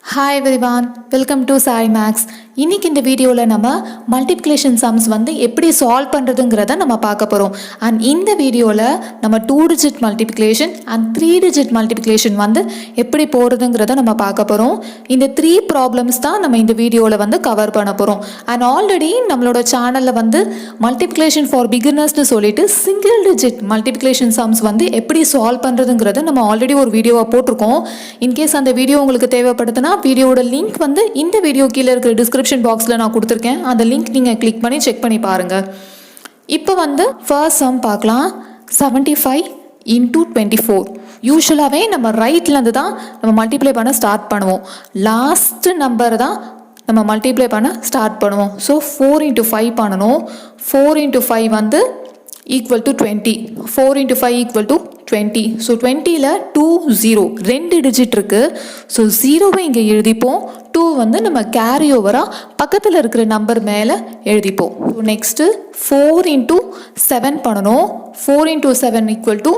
Hi everyone, welcome to Sai Max. இன்னைக்கு இந்த வீடியோவில் நம்ம மல்டிப்ளிகேஷன் சம்ஸ் வந்து எப்படி சால்வ் பண்ணுறதுங்கிறத நம்ம பார்க்க போகிறோம். அண்ட் இந்த வீடியோவில் நம்ம 2 digit multiplication and 3 digit multiplication வந்து எப்படி போகிறதுங்கிறத நம்ம பார்க்க போகிறோம். இந்த 3 ப்ராப்ளம்ஸ் தான் நம்ம இந்த வீடியோவில் வந்து கவர் பண்ண போகிறோம். அண்ட் ஆல்ரெடி நம்மளோட சேனலில் வந்து மல்டிப்ளிகேஷன் ஃபார் பிகினர்ஸ்னு சொல்லிட்டு சிங்கிள் டிஜிட் மல்டிப்ளிகேஷன் சம்ஸ் வந்து எப்படி சால்வ் பண்ணுறதுங்கிறத நம்ம ஆல்ரெடி ஒரு வீடியோவை போட்டிருக்கோம். இன்கேஸ் அந்த வீடியோ உங்களுக்கு தேவைப்படுதுன்னா வீடியோட லிங்க் வந்து இந்த வீடியோ கீழே இருக்கிற டிஸ்கிரிப்ஷன் பாக்ஸில் நான் கொடுத்துருக்கேன். அந்த லிங்க் நீங்கள் கிளிக் பண்ணி செக் பண்ணி பாருங்கள். இப்போ வந்து ஃபர்ஸ்ட் சம் பார்க்கலாம். 75 into 24. யூஸ்வலாகவே நம்ம ரைட்லேருந்து தான் நம்ம மல்டிப்ளை பண்ண ஸ்டார்ட் பண்ணுவோம். லாஸ்ட் நம்பர் தான் நம்ம மல்டிப்ளை பண்ண ஸ்டார்ட் பண்ணுவோம். ஸோ 4 into 5 பண்ணணும். 4 into 5 வந்து equal to 20. 4 into 5 equal to 20. So 20ல் 2 0 2 டிஜிட் இருக்குது. ஸோ 0வை இங்கே எழுதிப்போம். 2 வந்து நம்ம கேரி ஓவராக பக்கத்தில் இருக்கிற நம்பர் மேலே எழுதிப்போம். ஸோ நெக்ஸ்ட்டு 4 into 7 பண்ணணும். 4 into 7 ஈக்குவல் டு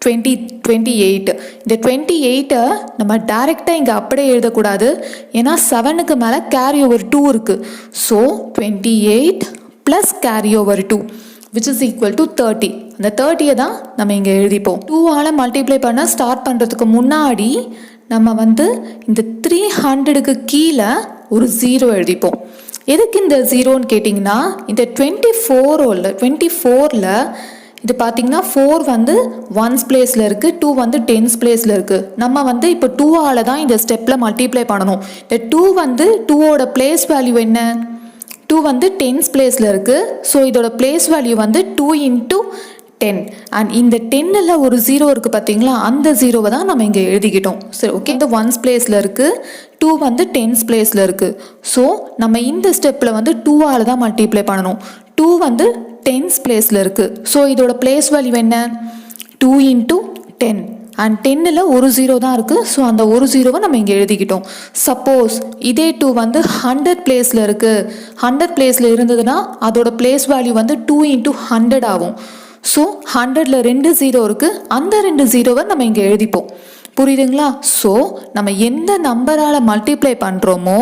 28. இந்த 28 நம்ம டைரெக்டாக இங்கே அப்படியே எழுதக்கூடாது. ஏன்னா 7க்கு மேலே கேரி ஓவர் 2 இருக்குது. So 28 plus carry over 2 which is equal to 30. அந்த 30 தான் நம்ம இங்கே எழுதிப்போம். 2ஆல் மல்டிப்ளை பண்ண ஸ்டார்ட் பண்ணுறதுக்கு முன்னாடி நம்ம வந்து இந்த 300க்கு கீழே ஒரு 0 எழுதிப்போம். எதுக்கு இந்த 0ன்னு கேட்டிங்கன்னா இந்த 24ல் இது பார்த்திங்கன்னா 4 வந்து 1s பிளேஸில் இருக்குது, 2 வந்து 10s பிளேஸில் இருக்குது. நம்ம வந்து இப்போ 2ஆல் தான் இந்த ஸ்டெப்பில் மல்டிப்ளை பண்ணணும். இந்த 2 வந்து 2ஓட பிளேஸ் வேல்யூ என்ன? 2 வந்து 10s பிளேஸில் இருக்குது. ஸோ இதோட பிளேஸ் வேல்யூ வந்து 2 into 10. அண்ட் இந்த 10ல் ஒரு 0 இருக்குது பார்த்தீங்களா, அந்த 0வை தான் நம்ம இங்கே எழுதிக்கிட்டோம். சரி, ஓகே. இந்த 1s பிளேஸில் இருக்குது, 2 வந்து 10s பிளேஸில் இருக்குது. ஸோ நம்ம இந்த ஸ்டெப்பில் வந்து 2ஆல் தான் மல்டிப்ளை பண்ணணும். 2 வந்து 10s பிளேஸில் இருக்குது. ஸோ இதோட பிளேஸ் வேல்யூ என்ன? 2 into 10. அண்ட் 10ல் ஒரு 0 தான் இருக்குது. ஸோ அந்த ஒரு 0வை நம்ம இங்கே எழுதிக்கிட்டோம். சப்போஸ் இதே 2 வந்து 100 பிளேஸில் இருக்குது. 100 பிளேஸில் இருந்ததுன்னா அதோட பிளேஸ் வேல்யூ வந்து 2 into 100 ஆகும். ஸோ 100ல் 2 0 இருக்குது. அந்த 2 0வை நம்ம இங்கே எழுதிப்போம். புரியுதுங்களா? ஸோ நம்ம எந்த நம்பரால் மல்டிப்ளை பண்ணுறோமோ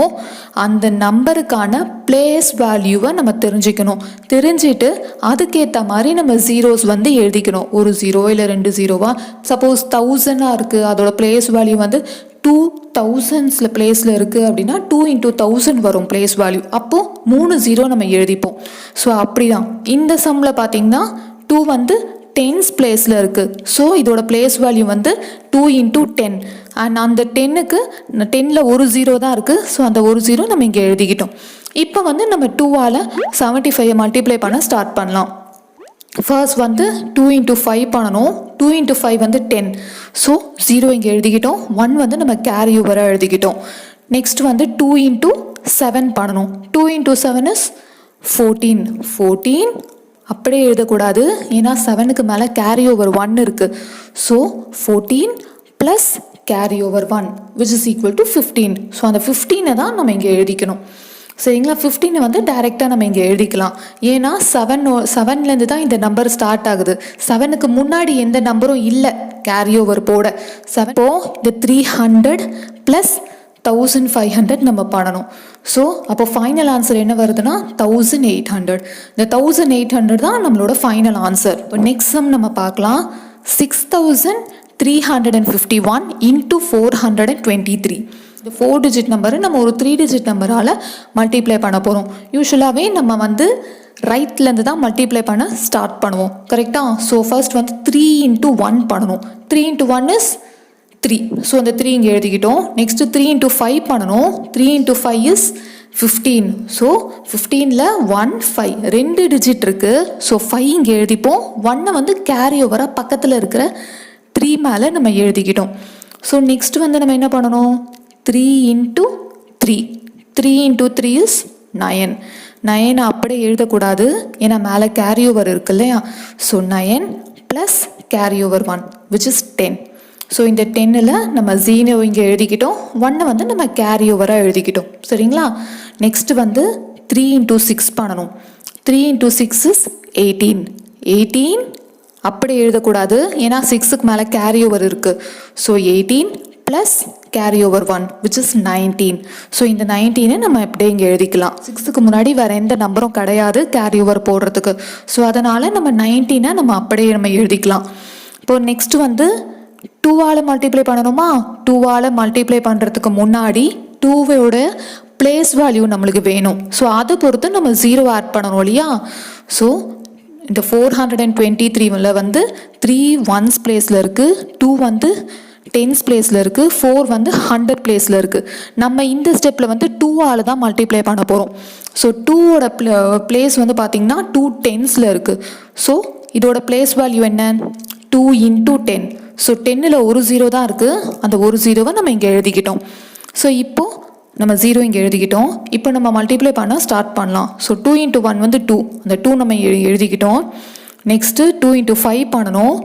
அந்த நம்பருக்கான பிளேஸ் வேல்யூவை நம்ம தெரிஞ்சுக்கணும். தெரிஞ்சுட்டு அதுக்கேற்ற மாதிரி நம்ம ஜீரோஸ் வந்து எழுதிக்கணும். ஒரு 0 இல்லை 2 0வா. சப்போஸ் 1000 இருக்குது, அதோட பிளேஸ் வேல்யூ வந்து 2000s பிளேஸில் இருக்குது அப்படின்னா 2 into 1000 வரும் பிளேஸ் வேல்யூ. அப்போது 3 0 நம்ம எழுதிப்போம். ஸோ அப்படி தான் இந்த சம்மில் பார்த்திங்கன்னா 2 வந்து 10s பிளேஸில் இருக்குது. ஸோ இதோட பிளேஸ் வேல்யூ வந்து 2 into 10. அண்ட் அந்த 10ல் ஒரு 0 தான் இருக்குது. ஸோ அந்த ஒரு 0 நம்ம இங்கே எழுதிக்கிட்டோம். இப்போ வந்து நம்ம 2ஆல் 75 மல்டிப்ளை பண்ண ஸ்டார்ட் பண்ணலாம். ஃபர்ஸ்ட் வந்து 2 into 5 பண்ணணும். 2 into 5 வந்து 10. ஸோ 0 இங்கே எழுதிக்கிட்டோம். 1 வந்து நம்ம கேரி ஓவராக எழுதிக்கிட்டோம். நெக்ஸ்ட் வந்து 2 into 7 பண்ணணும். 2 into 7 is 14. அப்படியே எழுதக்கூடாது. ஏன்னா 7க்கு மேலே கேரி ஓவர் 1 இருக்குது. So 14 plus carry over 1 which is equal to 15. So அந்த 15 தான் நம்ம இங்கே எழுதிக்கணும். சரிங்களா? 15 வந்து டைரெக்டாக நம்ம இங்கே எழுதிக்கலாம். ஏன்னா 7லேருந்து தான் இந்த நம்பர் ஸ்டார்ட் ஆகுது. 7க்கு முன்னாடி எந்த நம்பரும் இல்லை கேரி ஓவர் போட. 7 இப்போ இந்த 300 ப்ளஸ் 1500 நம்ம பண்ணணும். ஸோ அப்போ ஃபைனல் ஆன்சர் என்ன வருதுன்னா 1800. இந்த 1800 தான் நம்மளோட ஃபைனல் ஆன்சர். இப்போ நெக்ஸ்ட் சம் நம்ம பார்க்கலாம். 6351 into 423. இந்த 4 டிஜிட் நம்பரு நம்ம ஒரு 3 டிஜிட் நம்பரால் மல்டிப்ளை பண்ண போகிறோம். யூஸ்வலாகவே நம்ம வந்து ரைட்லேருந்து தான் மல்டிப்ளை பண்ண ஸ்டார்ட் பண்ணுவோம். கரெக்டாக? ஸோ ஃபர்ஸ்ட் வந்து 3 into 1 பண்ணணும். 3 into 1 is 3. ஸோ அந்த 3 இங்கே எழுதிக்கிட்டோம். நெக்ஸ்ட்டு 3 into 5 பண்ணணும். 3 into 5 is 15. ஸோ 15ல் 1 5 2 டிஜிட் இருக்குது. ஸோ 5 இங்கே எழுதிப்போம். 1 வந்து கேரி ஓவராக பக்கத்தில் இருக்கிற 3 மேலே நம்ம எழுதிக்கிட்டோம். ஸோ நெக்ஸ்ட் வந்து நம்ம என்ன பண்ணணும்? 3 into 3. 3 into 3 is 9. 9 அப்படியே எழுதக்கூடாது. ஏன்னா மேலே கேரி ஓவர் இருக்கு இல்லையா. So 9 plus carry over 1 which is 10. So இந்த 10ல் நம்ம 0 இங்கே எழுதிக்கிட்டோம். 1 வந்து நம்ம கேரி ஓவராக எழுதிக்கிட்டோம். சரிங்களா? நெக்ஸ்ட் வந்து 3 into 6 பண்ணணும். 3 into 6 is 18. அப்படி எழுதக்கூடாது, ஏன்னா 6க்கு மேலே கேரி ஓவர் இருக்குது. So 18 plus carry over 1 which is 19. So இந்த 19 நம்ம எப்படியே இங்கே எழுதிக்கலாம். 6க்கு முன்னாடி வேறு எந்த நம்பரும் கிடையாது கேரி ஓவர் போடுறதுக்கு. ஸோ அதனால் நம்ம 19 நம்ம அப்படியே நம்ம எழுதிக்கலாம். இப்போ நெக்ஸ்ட் வந்து 2ஆல் மல்டிப்ளை பண்ணணுமா? 2ஆல் மல்டிப்ளை பண்ணுறதுக்கு முன்னாடி 2வோட பிளேஸ் வேல்யூ நம்மளுக்கு வேணும். ஸோ அதை பொறுத்து நம்ம 0 ஆட் பண்ணணும் இல்லையா? ஸோ இந்த 423 வந்து 3 1s பிளேஸில் இருக்குது, 2 வந்து 10s பிளேஸில் இருக்குது, 4 வந்து 100 பிளேஸில் இருக்குது. நம்ம இந்த ஸ்டெப்பில் வந்து 2ஆல் தான் மல்டிப்ளை பண்ண போகிறோம். ஸோ 2ஓட பிளேஸ் வந்து பார்த்திங்கன்னா 2 10ஸ்ல இருக்குது. ஸோ இதோட பிளேஸ் வேல்யூ என்ன? 2 × 10. ஸோ 10ல் ஒரு 0 தான் இருக்குது, அந்த ஒரு 0வை நம்ம இங்கே எழுதிக்கிட்டோம். ஸோ இப்போது நம்ம 0 இங்கே எழுதிக்கிட்டோம். இப்போ நம்ம மல்டிப்ளை பண்ண ஸ்டார்ட் பண்ணலாம். ஸோ 2 × 1 வந்து 2, அந்த 2 நம்ம எழுதிக்கிட்டோம். நெக்ஸ்ட்டு 2 × 5 பண்ணணும்.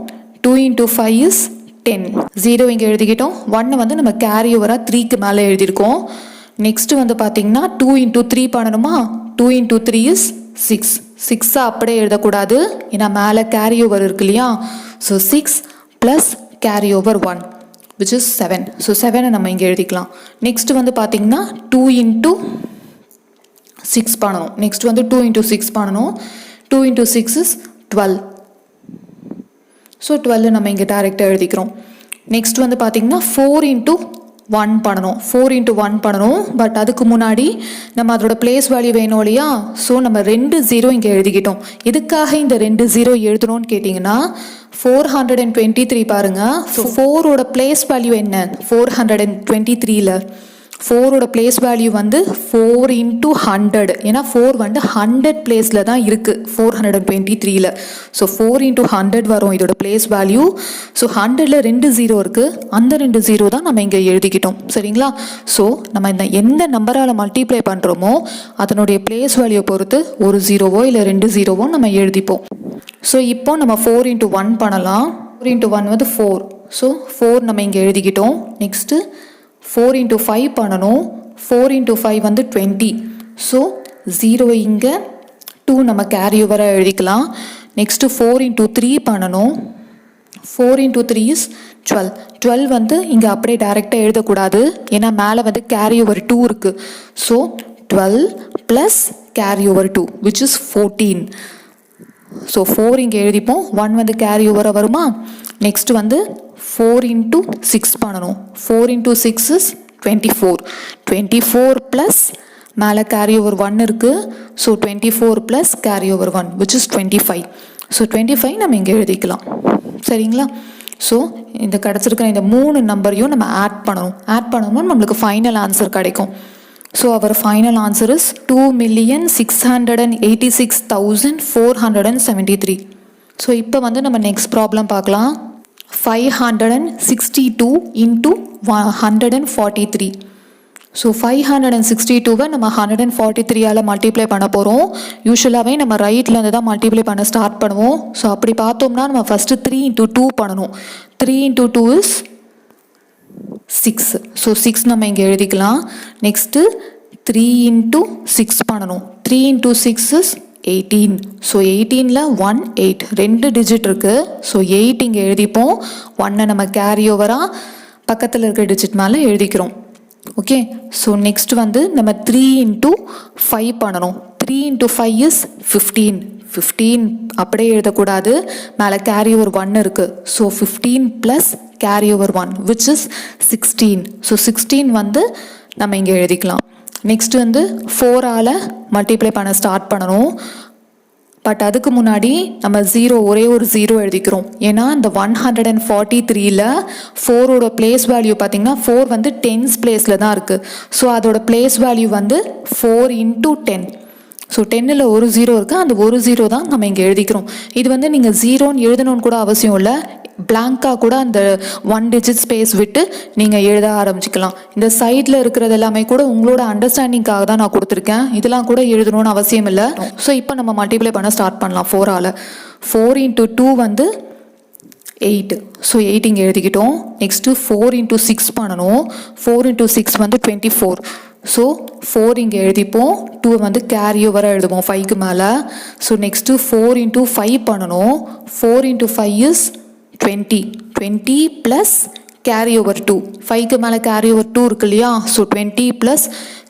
2 × 5 is 10. 0 இங்கே எழுதிக்கிட்டோம். 1 வந்து நம்ம கேரி ஓவராக 3க்கு மேலே எழுதியிருக்கோம். நெக்ஸ்ட்டு வந்து பார்த்திங்கன்னா 2 × 3 பண்ணணுமா? 2 × 3 is 6. 6 அப்படியே எழுதக்கூடாது, ஏன்னா மேலே கேரி ஓவர் இருக்கு இல்லையா? So 6 plus carry over 1 which is 7. So 7 நம்ம இங்கே எழுதிக்கலாம். நெக்ஸ்ட் வந்து பார்த்திங்கன்னா 2 × 6 பண்ணணும். நெக்ஸ்ட் வந்து 2 × 6 பண்ணணும். 2 × 6 is 12. ஸோ 12 நம்ம இங்கே டைரெக்டாக எழுதிக்கிறோம். நெக்ஸ்ட் வந்து பார்த்திங்கன்னா 4 × 1 பண்ணணும். 4 × 1 பண்ணணும். பட் அதுக்கு முன்னாடி நம்ம அதோட பிளேஸ் வேல்யூ வேணும் இல்லையா? ஸோ நம்ம 2 0 இங்கே எழுதிக்கிட்டோம். எதுக்காக இந்த 2 0 எழுதணும்னு கேட்டிங்கன்னா 423 பாருங்க. ஸோ 4ஓட பிளேஸ் வேல்யூ என்ன? 423ல் 4ஓட பிளேஸ் வேல்யூ வந்து 4 × 100. ஏன்னா 4 வந்து 100 பிளேஸில் தான் இருக்குது 423ல். ஸோ 4 × 100 வரும் இதோட பிளேஸ் வேல்யூ. ஸோ 100ல் 2 0 இருக்குது, அந்த 2 0 தான் நம்ம இங்கே எழுதிக்கிட்டோம். சரிங்களா? ஸோ நம்ம இந்த எந்த நம்பரால் மல்டிப்ளை பண்ணுறோமோ அதனுடைய பிளேஸ் வேல்யூ பொறுத்து ஒரு 0வோ இல்லை 2 0வோ நம்ம எழுதிப்போம். ஸோ இப்போ நம்ம 4 × 1 பண்ணலாம். 4 × 1 வந்து 4. ஸோ 4 நம்ம இங்கே எழுதிக்கிட்டோம். நெக்ஸ்ட்டு 4 × 5 பண்ணணும். 4 × 5 வந்து 20. ஸோ 0 இங்கே 2 நம்ம கேரி ஓவராக எழுதிக்கலாம். நெக்ஸ்ட்டு 4 × 3 பண்ணணும். 4 × 3 is 12. 12 வந்து இங்கே அப்படியே டைரெக்டாக எழுதக்கூடாது, ஏன்னா மேலே வந்து கேரி ஓவர் 2 இருக்குது. So 12 plus carry over 2 which is 14. So 4 இங்கே எழுதிப்போம். 1 வந்து கேரி ஓவராக வருமா? நெக்ஸ்ட் வந்து 4 × 6 பண்ணணும். 4 × 6 is 24. 24 ப்ளஸ் மேலே கேரி ஓவர் 1 இருக்குது. So 24 plus carry over 1 which is 25. So 25 நம்ம இங்கே எழுதிக்கலாம். சரிங்களா? ஸோ இந்த கிடச்சிருக்கிற இந்த 3 நம்பரையும் நம்ம ஆட் பண்ணணும். ஆட் பண்ணணும்னா நம்மளுக்கு ஃபைனல் ஆன்சர் கிடைக்கும். So our final answer is 2,686,473. So இப்போ வந்து நம்ம நெக்ஸ்ட் ப்ராப்ளம் பார்க்கலாம். 562 × 143. ஸோ 562வை நம்ம 143ஆல் மல்டிப்ளை பண்ண போகிறோம். யூஸ்வலாகவே நம்ம ரைட்லேருந்து தான் மல்டிப்ளை பண்ண ஸ்டார்ட் பண்ணுவோம். ஸோ அப்படி பார்த்தோம்னா நம்ம ஃபஸ்ட்டு 3 × 2 பண்ணணும். 3 × 2 is 6. ஸோ 6 நம்ம இங்கே எழுதிக்கலாம். நெக்ஸ்ட்டு 3 × 6 பண்ணணும். 3 × 6 is 18. ஸோ 18ல் 1 8 2 டிஜிட் இருக்குது. ஸோ 8 இங்கே எழுதிப்போம். 1 நம்ம கேரி ஓவராக பக்கத்தில் இருக்கிற டிஜிட் மேலே எழுதிக்கிறோம். ஓகே. ஸோ நெக்ஸ்ட் வந்து நம்ம 3 × 5 பண்ணணும். 3 × 5 is 15. 15 அப்படியே எழுதக்கூடாது, மேலே கேரி ஓவர் 1 இருக்குது. So 15 plus carry over 1 which is 16. So 16 வந்து நம்ம இங்கே எழுதிக்கலாம். நெக்ஸ்ட் வந்து 4ஆல் மல்டிப்ளை பண்ண ஸ்டார்ட் பண்ணணும். பட் அதுக்கு முன்னாடி நம்ம 0 ஒரே ஒரு 0 எழுதிக்கிறோம். ஏன்னா இந்த 143ல் 4ஓட பிளேஸ் வேல்யூ பார்த்திங்கன்னா 4 வந்து 10s பிளேஸில் தான் இருக்குது. ஸோ அதோட பிளேஸ் வேல்யூ வந்து 4 × 10. ஸோ 10ல் ஒரு 0 இருக்குது, அந்த ஒரு 0 தான் நம்ம இங்கே எழுதிக்கிறோம். இது வந்து நீங்கள் 0ன்னு எழுதணும்னு கூட அவசியம் இல்லை, பிளாங்காக கூட அந்த 1 டிஜிட் ஸ்பேஸ் விட்டு நீங்கள் எழுத ஆரம்பிச்சிக்கலாம். இந்த சைடில் இருக்கிறது எல்லாமே கூட உங்களோட அண்டர்ஸ்டாண்டிங்காக தான் நான் கொடுத்துருக்கேன், இதெல்லாம் கூட எழுதணும்னு அவசியம் இல்லை. ஸோ இப்போ நம்ம மல்டிப்ளை பண்ண ஸ்டார்ட் பண்ணலாம் 4ஆல். 4 × 2 வந்து 8. ஸோ 8 இங்கே எழுதிக்கிட்டோம். நெக்ஸ்ட்டு 4 × 6 பண்ணணும். 4 × 6 வந்து 24. ஸோ 4 இங்கே எழுதிப்போம், 2 வந்து கேரி ஓவராக எழுதுவோம் 5க்கு மேலே. ஸோ நெக்ஸ்ட்டு 4 into 5 பண்ணணும். 4 into 5 is 20. 20 plus carry over 2. 5க்கு மேலே கேரி ஓவர் 2 இருக்கு இல்லையா? So 20 plus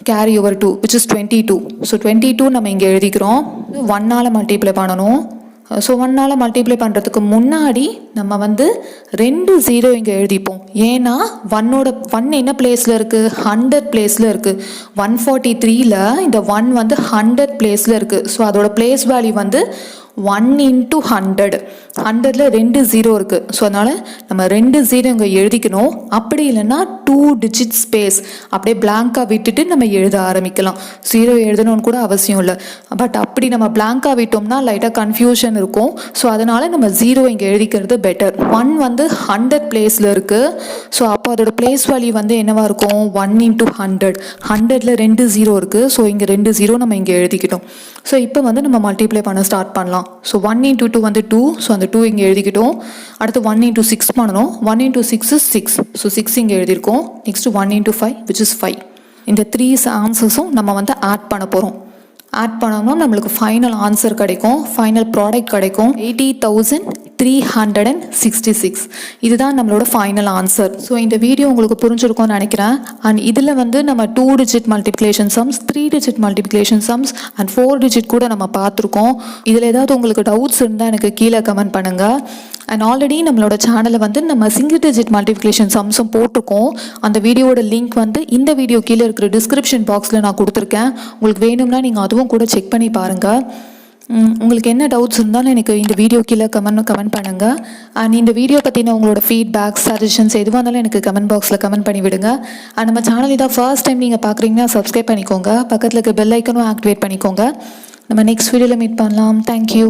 carry over 2 which is 22. So 22 நம்ம இங்கே எழுதிக்கிறோம். 1ஆல் மல்டிப்ளை பண்ணணும். ஸோ 1ஆல் மல்டிப்ளை பண்ணுறதுக்கு முன்னாடி நம்ம வந்து 2 0 இங்கே எழுதிப்போம். ஏன்னா 1 என்ன பிளேஸில் இருக்குது? 100 பிளேஸில் இருக்குது. 143ல் இந்த 1 வந்து 100 பிளேஸில் இருக்குது. ஸோ அதோட பிளேஸ் வேல்யூ வந்து 1 into 100. 100ல் 2 0 இருக்குது. ஸோ அதனால் நம்ம 2 0 இங்கே எழுதிக்கணும். அப்படி இல்லைன்னா 2 digit ஸ்பேஸ் அப்படியே பிளாங்காக விட்டுட்டு நம்ம எழுத ஆரம்பிக்கலாம். 0 எழுதணும்னு கூட அவசியம் இல்லை. பட் அப்படி நம்ம பிளாங்காக விட்டோம்னா லைட்டாக கன்ஃபியூஷன் இருக்கும். ஸோ அதனால் நம்ம 0 இங்கே எழுதிக்கிறது பெட்டர். 1 வந்து 100 பிளேஸில் இருக்குது. ஸோ அப்போ அதோட பிளேஸ் வேல்யூ வந்து என்னவாக இருக்கும்? 1 into 100. 100ல் 2 0 இருக்குது. ஸோ இங்கே 2 0 நம்ம இங்கே எழுதிக்கிட்டோம். ஸோ இப்போ வந்து நம்ம மல்டிப்ளை பண்ண ஸ்டார்ட் பண்ணலாம். ஸோ 1 into 2 வந்து 2. ஸோ அந்த 2 இங்கே எழுதிக்கிட்டோம். அடுத்து 1 into 6 பண்ணணும். 1 into 6 is 6. ஸோ 6 இங்கே எழுதியிருக்கோம். Next 1 into 5 which is 5. இந்த 3 ஆன்சர்ஸும் நம்ம வந்து ஆட் பண்ண போகிறோம். ஆட் பண்ணோம்னா நம்மளுக்கு ஃபைனல் ஆன்சர் கிடைக்கும், ஃபைனல் ப்ராடக்ட் கிடைக்கும் 80,366. இதுதான் நம்மளோட ஃபைனல் ஆன்சர். ஸோ இந்த வீடியோ உங்களுக்கு புரிஞ்சிருக்கும்னு நினைக்கிறேன். அண்ட் இதில் வந்து நம்ம 2 digit multiplication sums, 3 digit multiplication sums and 4 digit கூட நம்ம பார்த்துருக்கோம். இதில் ஏதாவது உங்களுக்கு டவுட்ஸ் இருந்தால் எனக்கு கீழே கமெண்ட் பண்ணுங்கள். அண்ட் ஆல்ரெடி நம்மளோட சேனலில் வந்து நம்ம சிங்கிள் டிஜிட் மல்டிப்ளிகேஷன் சம்ஸும் போட்டிருக்கோம். அந்த வீடியோட லிங்க் வந்து இந்த வீடியோ கீழே இருக்கிற டிஸ்கிரிப்ஷன் பாக்ஸில் நான் கொடுத்துருக்கேன். உங்களுக்கு வேணும்னா நீங்கள் அதுவும் கூட செக் பண்ணி பாருங்கள். உங்களுக்கு என்ன டவுட்ஸ் இருந்தாலும் எனக்கு இந்த வீடியோ கீழே கமெண்ட் பண்ணுங்கள். அண்ட் இந்த வீடியோ பற்றின உங்களோட ஃபீட்பேக், சஜஷன்ஸ் எதுவாக இருந்தாலும் எனக்கு கமெண்ட் பாக்ஸில் கமெண்ட் பண்ணி விடுங்க. அண்ட் நம்ம சேனல் இதான் ஃபர்ஸ்ட் டைம் நீங்கள் பார்க்குறீங்கன்னா சப்ஸ்கிரைப் பண்ணிக்கோங்க. பக்கத்தில் இருக்க பெல் ஐக்கனும் ஆக்டிவேட் பண்ணிக்கோங்க. நம்ம நெக்ஸ்ட் வீடியோவில் மீட் பண்ணலாம். தேங்க்யூ.